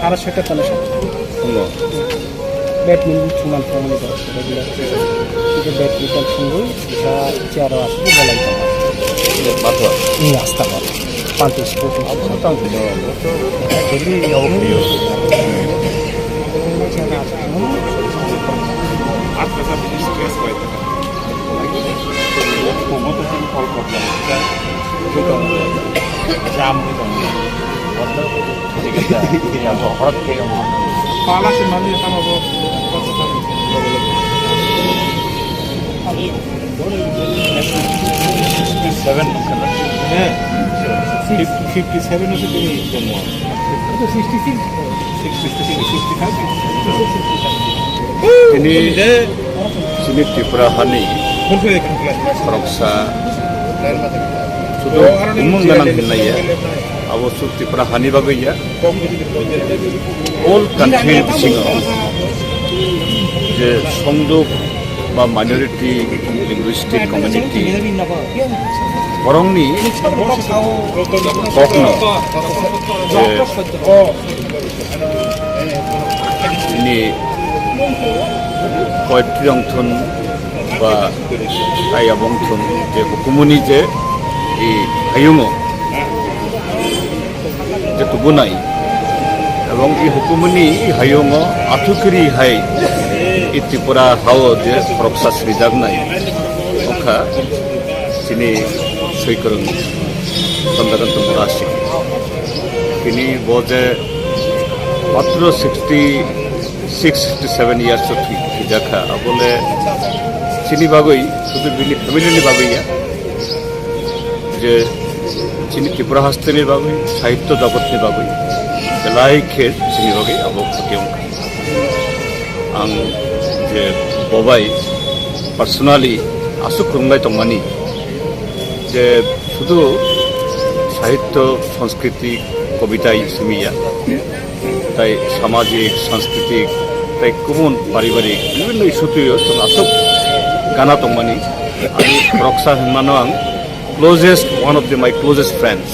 সাড়ে 6টা তালে ব্যাডমিন্টন চুনাল প্রমাণ করা সেগুলো ব্যাডমিন্টন সঙ্গে চেয়ারও আসবে বলাই রাস্তা পাল্ট sport ini Tripura Hani Proksa sudah umum dengan hinaya awak Tripura Hani bagai ya all country singa je songduk ba minority linguistic community borong ni kokno je ini Koitrongthun ba Ayabongthun je hukumuni je I hayungo je tugunai এবং এই হুকুমনি হাইয়ং আথুকরি high ই ত্রিপুরা হাও যে প্রক্সা সৃজাক নাই অখা তিনি সৈকরং Kanta Murasing তিনি বজে মাত্র 66-67 years জাখা বলে চিনি বাগই শুধু ফ্যামিলিনি বাগইয়া যে চিনি ত্রিপুরা হাস্তেনি বাগই সাহিত্য জগৎনি বাগই Laikir sini bagi abok ketiung, ang je bobai personally asuk kurungai tongmani je sudu sahitya sanskriti kobita ismiya, tai samajik sanskriti tai kumun paribarik বিভিন্ন isu tu yo asuk gana tongmani ani Proksa himanoang one of my closest friends.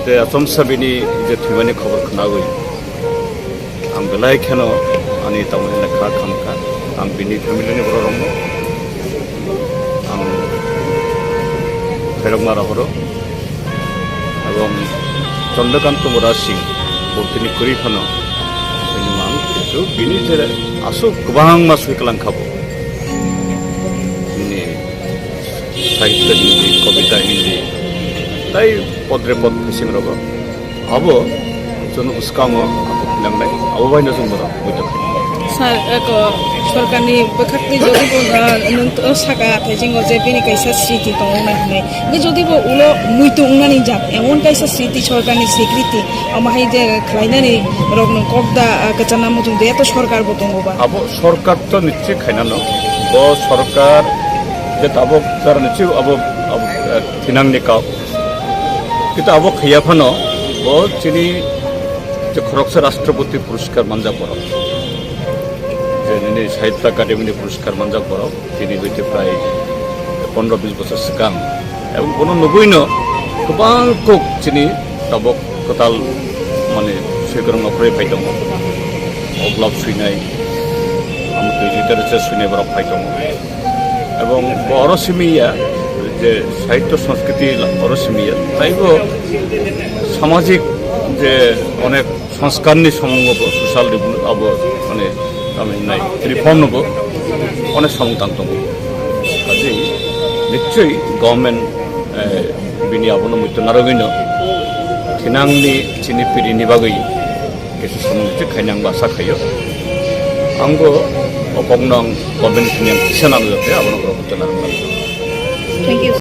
The Atomsabini the Tivani cover Kanagui. I'm the like Hano, Anita Muna Krakamka, I'm Bini Family Boromo, I'm Feromara Horo, I'm Kanta Murasing, Botini Kurifano, Binimang, Bini Asu Kubang Maswikalan Kabu. Ini Saita Hindi, Kobita Hindi. তাই পদরে পদ fishing রব হব জন উস্কাঙ আপু ফিলাংনাই আবো বাইনা जों বড় বইতো sir এক সরকারনি বখাকনি যদি নং সাকা থাইজিং যে বিনি কাইসা স্মৃতি তংনাই হনে গে যদি বো উলো মুইতো উনানি যা এমন কাইসা স্মৃতি সরকারনি স্বীকৃতি আমাহাই যে খাইনানি রগন ককদা কাচানা মুতুং দে তো সরকার বতংবা আবো সরকার তো নিশ্চয় খাইনানো ব সরকার যে তাবো তার নিশ্চয় আবো থিনাংনি কাও কিন্তু আবক হিয়াফানো ও চিনি যে খরকসা রাষ্ট্রপতি পুরস্কার মানজা পড়াও যে সাহিত্য একাডেমি পুরস্কার মানজা পড়াও তিনি হইতে প্রায় 15-20 বছর সিগাং এবং কোনো নবৈন গোবাং কোক চিনি তাবক কতাল মানে সৈকরং নকরে ফাইদং অবলাভ সুইনাই আমাদের লিটারেচার সুইনাই বড় ফাইদং এবং বড় সিমিয়া যে সাহিত্য সংস্কৃতি অরসিমিয়া তাইব সামাজিক যে অনেক সংস্কারনি সমঙ্গ সোশ্যাল আব মানে আমি নাই রিফর্ম নব অনেক সমতান্ত কাজে নিশ্চয়ই গভর্নমেন্ট বিনি আবনো মধ্য নারগৈন থিনাংনি চিনি পিড়িনি বাগৈ কিছু সমুদ্রে খাইনাং বাসা খাইও আঙ্গো অপগ্নং গভর্নমেন্ট কিনিয়াং কিসানাং যাতে আবনো গ্রহ নারগৈ Thank you.